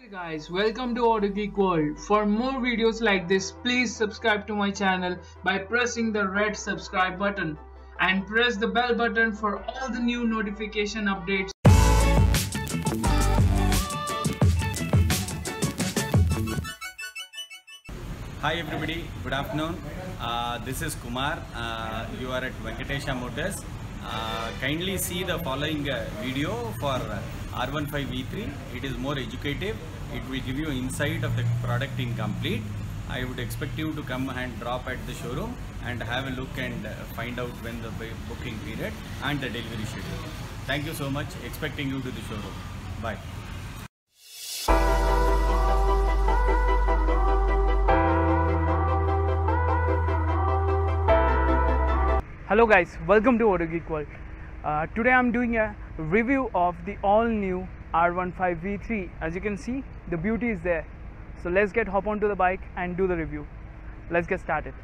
Hey guys, welcome to Auto Geek World. For more videos like this, please subscribe to my channel by pressing the red subscribe button and press the bell button for all the new notification updates. Hi everybody, good afternoon. This is Kumar. You are at Venkateshwara Motors. Kindly see the following video for R15 V3. It is more educative. It will give you insight of the product in complete. I would expect you to come and drop at the showroom and have a look and find out when the booking period and the delivery schedule. Thank you so much. Expecting you to the showroom. Bye. Hello guys, welcome to Auto Geek World. Today I'm doing a review of the all new R15 V3. As you can see, the beauty is there. So let's hop onto the bike and do the review. Let's get started.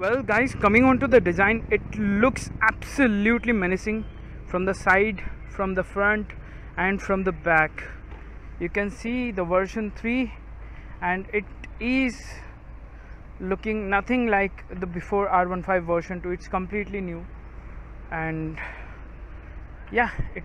Well guys, coming on to the design, it looks absolutely menacing from the side, from the front and from the back. You can see the version 3 and it is looking nothing like the before R15 version 2. It's completely new and yeah, it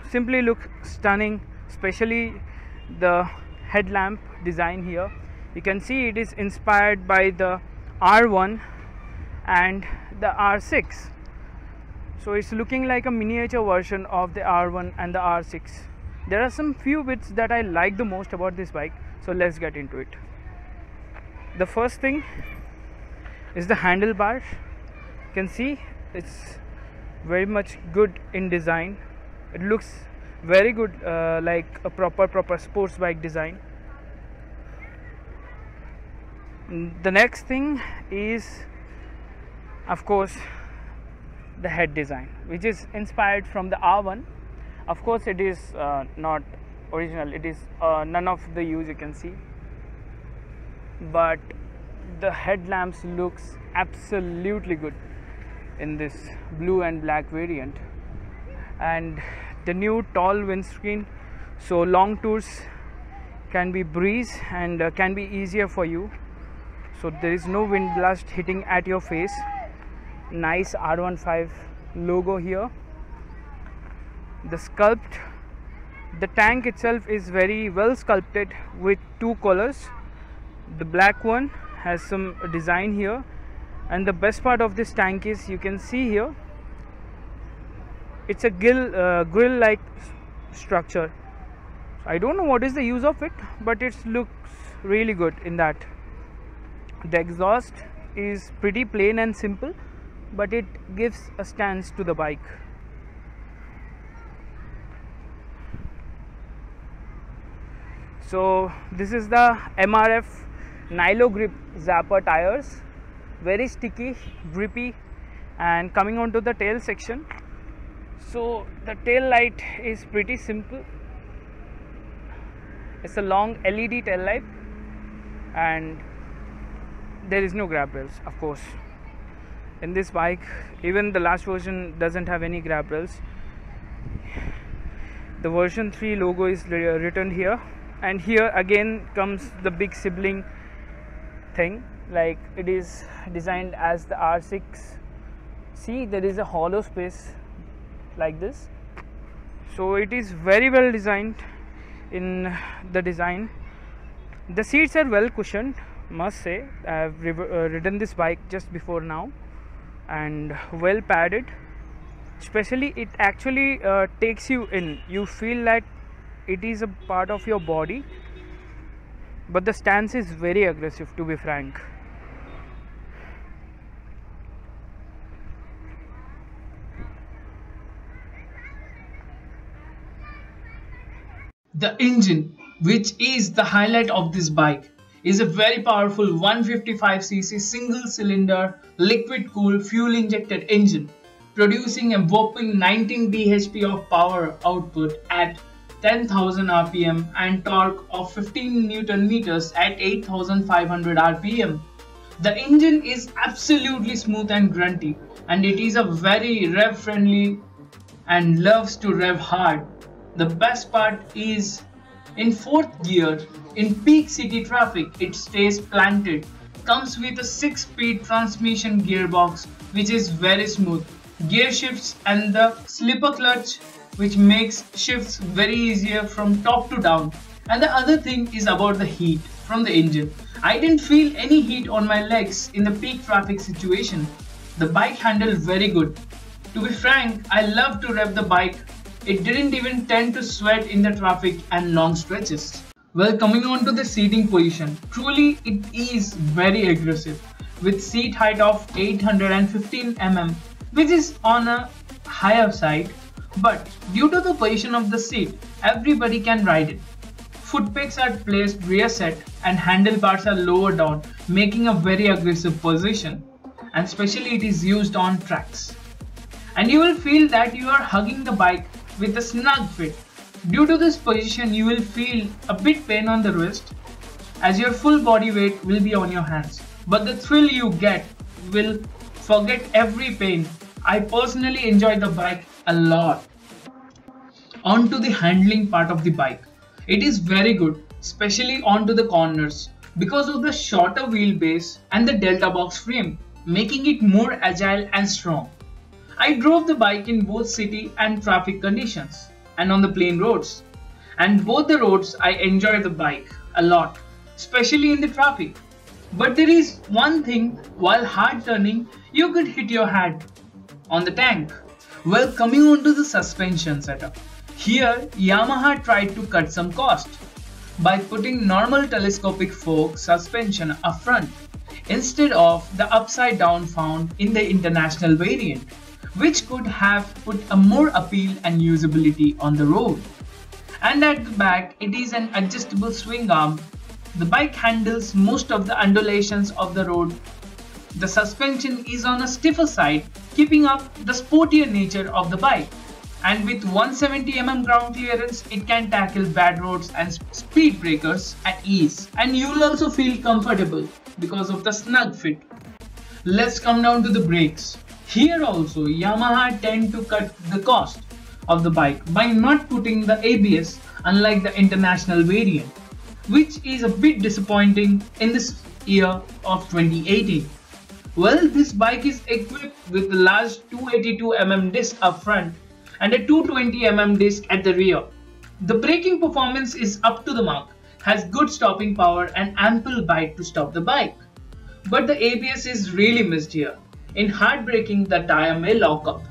simply looks stunning, especially the headlamp design here. You can see it is inspired by the R1 and the R6, so it's looking like a miniature version of the R1 and the R6. There are some few bits that I like the most about this bike, so let's get into it. The first thing is the handlebar. You can see it's very much good in design. It looks very good, like a proper sports bike design. The next thing is, of course, the head design, which is inspired from the R1. Of course, it is not original. It is none of the use, you can see, but the headlamps looks absolutely good in this blue and black variant, and the new tall windscreen, so long tours can be breeze and can be easier for you. So there is no wind blast hitting at your face. Nice R15 logo here. The sculpt, the tank itself is very well sculpted with two colors. The black one has some design here, and the best part of this tank is, you can see here, it's a grill like structure. I don't know what is the use of it, but it looks really good in that. The exhaust is pretty plain and simple, but it gives a stance to the bike. So this is the MRF Nilo Grip Zapper tires, very sticky, grippy. And coming on to the tail section, so the tail light is pretty simple. It's a long LED tail light, and there is no grab rails, of course, in this bike. Even the last version doesn't have any grab rails. The version 3 logo is written here, and here again comes the big sibling thing. like it is designed as the R6. See, there is a hollow space like this, so it is very well designed in the design. The seats are well cushioned, must say. I have ridden this bike just before now, and well padded. Especially it actually takes you in. You feel like it is a part of your body, but the stance is very aggressive, to be frank. The engine, which is the highlight of this bike, is a very powerful 155cc single-cylinder liquid-cooled fuel-injected engine, producing a whopping 19 bhp of power output at 10,000 rpm and torque of 15 Nm at 8,500 rpm. The engine is absolutely smooth and grunty, and it is a very rev-friendly and loves to rev hard. The best part is, in 4th gear, in peak city traffic, it stays planted. Comes with a 6-speed transmission gearbox, which is very smooth. Gear shifts and the slipper clutch, which makes shifts very easier from top to down. And the other thing is about the heat from the engine. I didn't feel any heat on my legs in the peak traffic situation. The bike handled very good. To be frank, I love to rev the bike. It didn't even tend to sweat in the traffic and long stretches. Well, coming on to the seating position, truly it is very aggressive with seat height of 815 mm, which is on a higher side, but due to the position of the seat, everybody can ride it. Foot pegs are placed rear set and handlebars are lower down, making a very aggressive position, and especially it is used on tracks. And you will feel that you are hugging the bike with a snug fit. Due to this position, you will feel a bit pain on the wrist as your full body weight will be on your hands. But the thrill you get will forget every pain. I personally enjoy the bike a lot. On to the handling part of the bike. It is very good, especially onto the corners because of the shorter wheelbase and the delta box frame, making it more agile and strong. I drove the bike in both city and traffic conditions and on the plain roads. And both the roads I enjoy the bike a lot, especially in the traffic. But there is one thing, while hard turning, you could hit your head on the tank. Well, coming on to the suspension setup. Here, Yamaha tried to cut some cost by putting normal telescopic fork suspension up front instead of the upside down found in the international variant, which could have put a more appeal and usability on the road. And at the back, it is an adjustable swing arm. The bike handles most of the undulations of the road. The suspension is on a stiffer side, keeping up the sportier nature of the bike. And with 170 mm ground clearance, it can tackle bad roads and speed breakers at ease. And you will also feel comfortable because of the snug fit. Let's come down to the brakes. Here also, Yamaha tend to cut the cost of the bike by not putting the ABS, unlike the international variant, which is a bit disappointing in this year of 2018. Well, this bike is equipped with a large 282 mm disc up front and a 220 mm disc at the rear. The braking performance is up to the mark, has good stopping power and ample bite to stop the bike. But the ABS is really missed here. In hard braking, the tyre may lock up.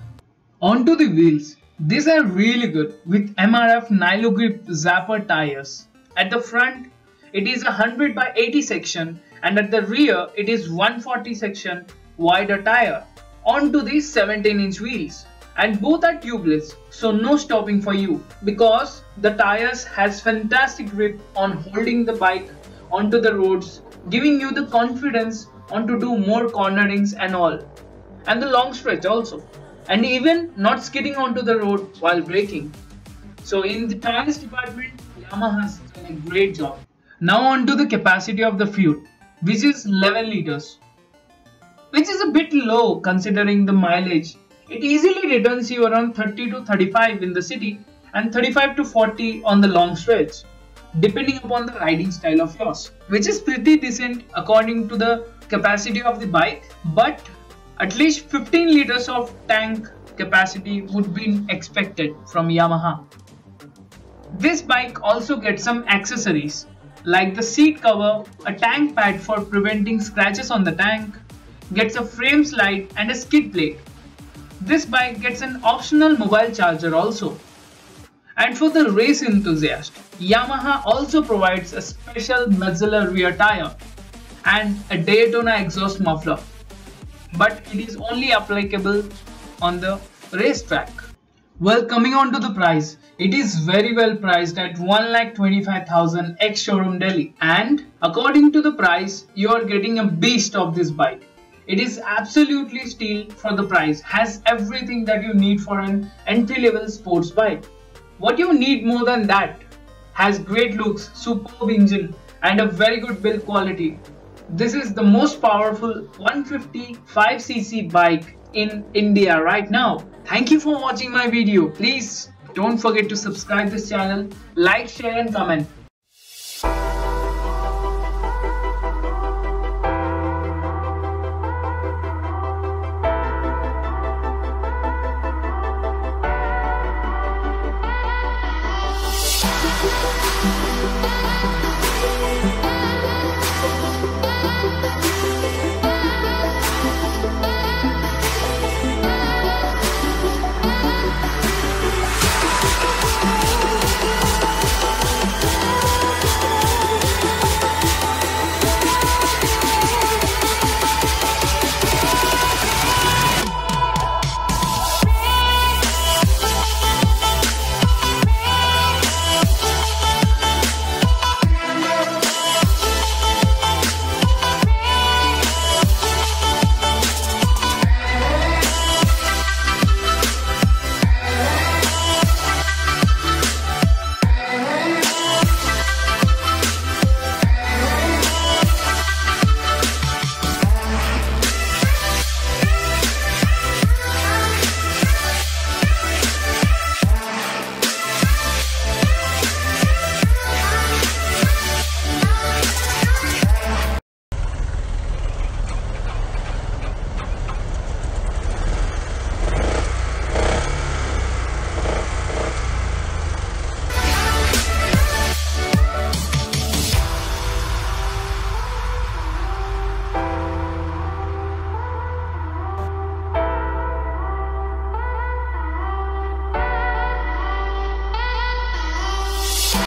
Onto the wheels. These are really good with MRF Nilo Grip Zapper tyres. At the front, it is a 100 by 80 section and at the rear, it is 140 section wider tyre. Onto the 17-inch wheels. And both are tubeless, so no stopping for you because the tyres has fantastic grip on holding the bike onto the roads, giving you the confidence on to do more cornerings and all, and the long stretch also, and even not skidding onto the road while braking. So in the tyres department, Yamaha has done a great job. Now on to the capacity of the fuel, which is 11 liters, which is a bit low considering the mileage. It easily returns you around 30 to 35 in the city and 35 to 40 on the long stretch, depending upon the riding style of yours, which is pretty decent according to the capacity of the bike, but at least 15 liters of tank capacity would be expected from Yamaha. This bike also gets some accessories like the seat cover, a tank pad for preventing scratches on the tank, gets a frame slide and a skid plate. This bike gets an optional mobile charger also. And for the race enthusiast, Yamaha also provides a special Metzeler rear tire and a Daytona exhaust muffler, but it is only applicable on the racetrack. Well, coming on to the price, it is very well priced at 1,25,000 ex-showroom Delhi, and according to the price, you are getting a beast of this bike. It is absolutely steal for the price, has everything that you need for an entry-level sports bike. What you need more than that? Has great looks, superb engine and a very good build quality. This is the most powerful 155cc bike in India right now. Thank you for watching my video. Please don't forget to subscribe this channel, like, share and comment.